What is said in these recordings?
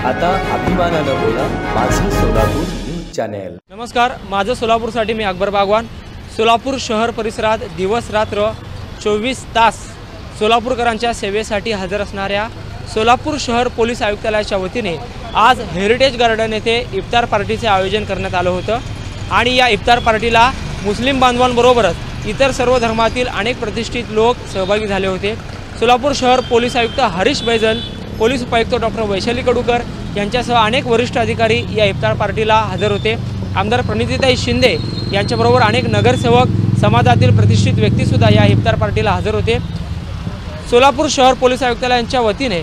आता अभिमानानं बोला माझं सोलापूर न्यूज चॅनेल। नमस्कार, माझं सोलापूरसाठी मी अकबर बागवान। सोलापूर शहर परिसरात दिवस रात्र 24 तास सोलापूरकरांच्या सेवेसाठी हजर असणाऱ्या सोलापूर शहर पोलीस आयुक्तालयाच्या वतीने आज हेरिटेज गार्डन येथे इफ्तार पार्टीचे आयोजन करण्यात आलं होतं आणि या इफ्तार पार्टीला मुस्लिम बांधवांबरोबरच इतर सर्व धर्मातील अनेक प्रतिष्ठित लोक सहभागी झाले होते। सोलापूर शहर पोलीस आयुक्त हरीश बैजल, पोलीस उपायुक्त डॉक्टर वैशाली कडूकर यांच्यासह अनेक वरिष्ठ अधिकारी या इफ्तार पार्टीला हजर होते। आमदार प्रणितीताई शिंदे यांच्याबरोबर अनेक नगरसेवक, समाजातील प्रतिष्ठित व्यक्तीसुद्धा या इफ्तार पार्टीला हजर होते। सोलापूर शहर पोलीस आयुक्तालयाच्या वतीने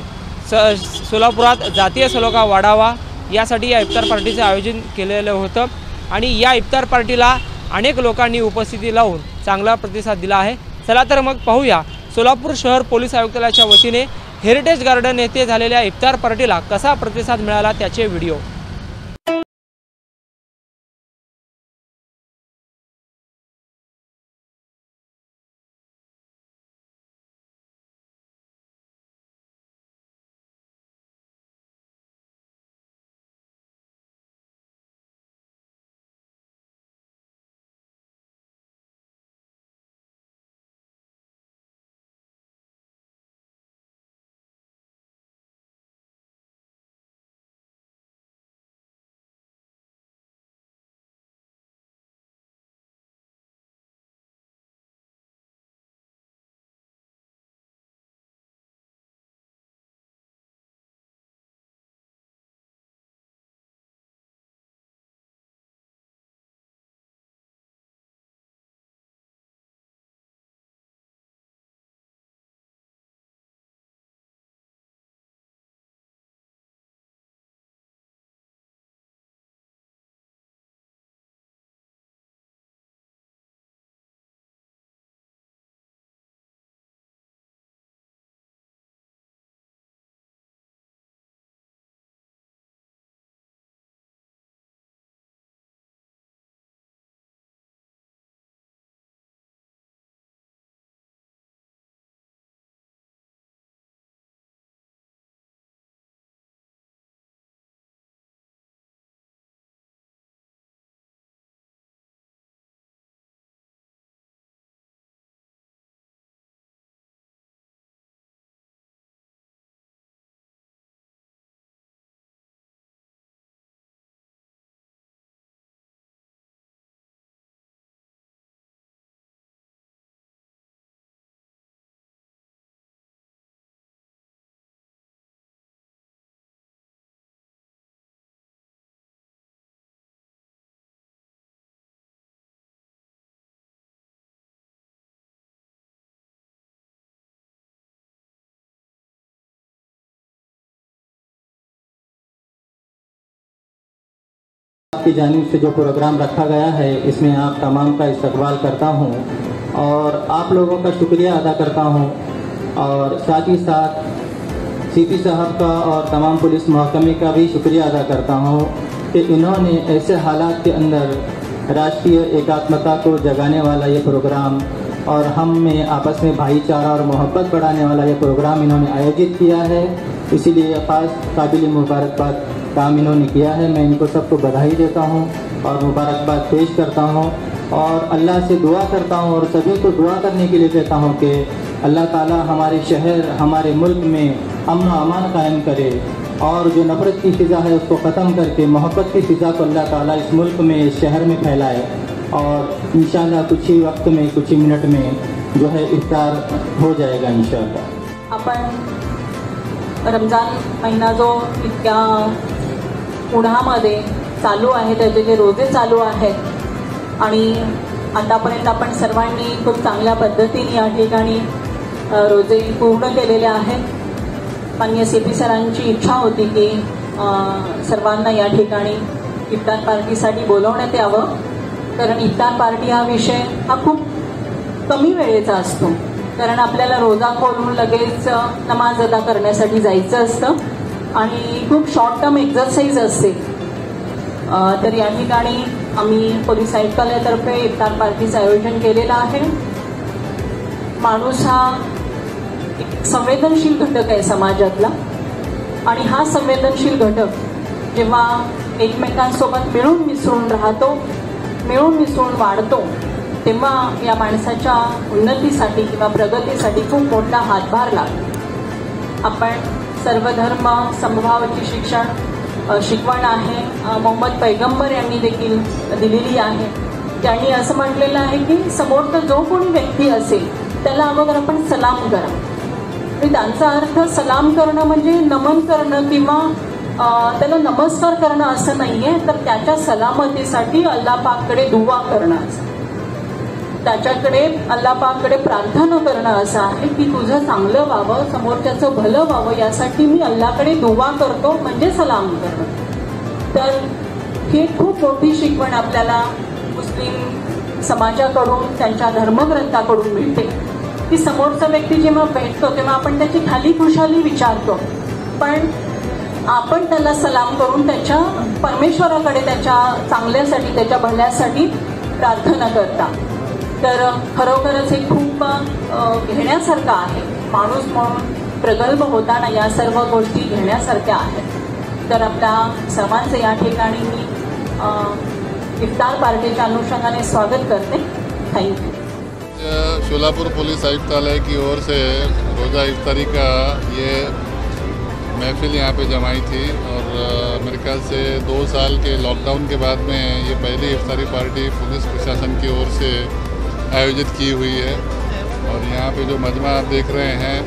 सोलापुरात जातीय सलोखा वाढावा यासाठी या इफ्तार पार्टीचे आयोजन केलेलं होतं आणि या इफ्तार पार्टीला अनेक लोकांनी उपस्थिती लावून चांगला प्रतिसाद दिला आहे। चला तर मग पाहूया सोलापूर शहर पोलीस आयुक्तालयाच्या वतीने हेरिटेज गार्डन येथे झालेल्या इफ्तार पार्टीला कसा प्रतिसाद मिळाला त्याचे व्हिडिओ। की जानिब से जो प्रोग्राम रखा गया है इसमें आप तमाम का इस्तकबाल करता हूं और आप लोगों का शुक्रिया अदा करता हूं और साथ ही साथ सीपी साहब का और तमाम पुलिस महकमे का भी शुक्रिया अदा करता हूं कि इन्होंने ऐसे हालात के अंदर राष्ट्रीय एकात्मता को जगाने वाला ये प्रोग्राम और हम में आपस में भाईचारा और मोहब्बत बढ़ाने वाला ये प्रोग्राम इन्होंने आयोजित किया है। इसीलिए ख़ास काबिल मुबारकबाद काम इन्होंने किया है। मैं इनको सबको बधाई देता हूं और मुबारकबाद पेश करता हूं और अल्लाह से दुआ करता हूं और सभी को दुआ करने के लिए कहता हूं कि अल्लाह ताला हमारे शहर, हमारे मुल्क में अमन व अमान कायम करे और जो नफ़रत की फ़िज़ा है उसको ख़त्म करके मोहब्बत की फ़िज़ा को अल्लाह ताला इस मुल्क में, इस शहर में फैलाए और इंशाअल्लाह कुछ ही वक्त में, कुछ ही मिनट में जो है इफ्तार हो जाएगा इंशाअल्लाह। आपण रमजान महिना जो इतक्या उन्हामध्ये चालू आहे, त्याचे जे रोजे चालू आहेत आणि आतापर्यंत आपण सर्वांनी खूप चांगल्या पद्धतीने या ठिकाणी रोजे पूर्ण केलेले आहेत। माननीय सीपी सरांची इच्छा होती की सर्वांना या ठिकाणी इफ्तार पार्टीसाठी बोलवण्यात यावं, कारण इफ्तार पार्टी हा विषय हा खूप कमी वेळेचा असतो, कारण आपल्याला रोजा खोलून लगेच नमाज अदा करण्यासाठी जायचं असतं आणि खूप शॉर्ट टर्म एक्झरसाइज असते। तर या ठिकाणी आम्ही पोलीस आयुक्तालयातर्फे इफ्तार पार्टीचं आयोजन केलेलं आहे। माणूस हा एक संवेदनशील घटक आहे समाजातला आणि हा संवेदनशील घटक जेव्हा एकमेकांसोबत मिळून मिसळून राहतो, मिळून मिसळून वाढतो, तेव्हा या माणसाच्या उन्नतीसाठी किंवा प्रगतीसाठी खूप मोठा हातभार लागतो. आपण सर्वधर्म समभावाची शिकवण आहे मोहम्मद पैगंबर यांनी देखील दिलेली आहे. त्यांनी असं म्हटलेलं आहे की समोरचा जो कोणी व्यक्ती असेल त्याला अगोदर आपण सलाम करा. त्यांचा अर्थ सलाम करणं म्हणजे नमन करणं किंवा त्याला नमस्कार करणं असं नाहीये, तर त्याच्या सलामतीसाठी अल्लाह पाककडे दुआ करणं असं, त्याच्याकडे अल्लाह पाककडे प्रार्थना करणं असं आहे की तुझं चांगलं व्हावं, समोरच्याचं भलं व्हावं, यासाठी मी अल्लाहकडे दुआ करतो म्हणजे सलाम करणं. तर ही खूप मोठी शिकवण आपल्याला मुस्लिम समाजाकडून त्यांच्या धर्मग्रंथाकडून मिळते की समोरचा व्यक्ती जेव्हा भेटतो तेव्हा आपण त्याची खाली खुशाली विचारतो, पण आपण त्याला सलाम करून त्याच्या परमेश्वराकडे त्याच्या चांगल्यासाठी त्याच्या भल्यासाठी प्रार्थना करता. तर खरोखरच हे खूप घेण्यासारखं आहे. माणूस म्हणून प्रगल्भ होताना या सर्व गोष्टी घेण्यासारख्या आहेत. तर आपल्या सर्वांचं या ठिकाणी मी इफ्तार पार्टीच्या अनुषंगाने स्वागत करते. Thank you. शोलापुर पुलिस आयुक्तालय की ओर से रोज़ा इफ्तारी का ये महफिल यहाँ पे जमाई थी और मेरे ख्याल से 2 साल के लॉकडाउन के बाद में ये पहली इफ्तारी पार्टी पुलिस प्रशासन की ओर से आयोजित की हुई है. और यहाँ पे जो मजमा आप देख रहे हैं,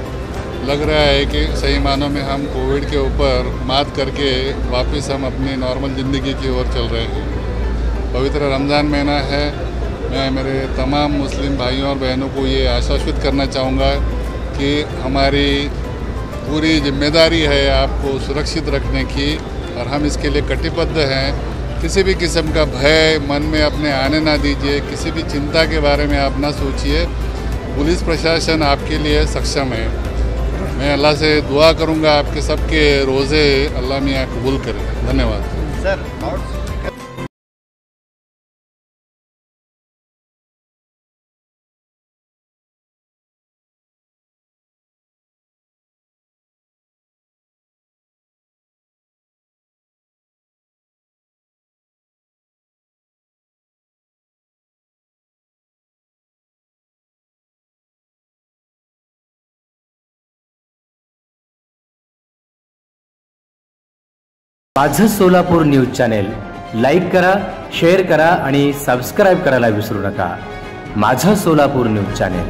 लग रहा है कि सही मानों में हम कोविड के ऊपर मात करके वापस हम अपनी नॉर्मल ज़िंदगी की ओर चल रहे हैं. पवित्र रमज़ान महीना है. मैं मेरे तमाम मुस्लिम भाइयों और बहनों को ये आश्वस्त करना चाहूँगा कि हमारी पूरी जिम्मेदारी है आपको सुरक्षित रखने की और हम इसके लिए कटिबद्ध हैं. किसी भी किस्म का भय मन में अपने आने ना दीजिए, किसी भी चिंता के बारे में आप ना सोचिए. पुलिस प्रशासन आपके लिए सक्षम है. मैं अल्लाह से दुआ करूँगा आपके सबके रोज़े अल्लाह मियाँ कबूल करें. धन्यवाद सर. माझं सोलापूर न्यूज चॅनेल लाईक करा, शेअर करा आणि सबस्क्राईब करायला विसरू नका. माझं सोलापूर न्यूज चॅनेल.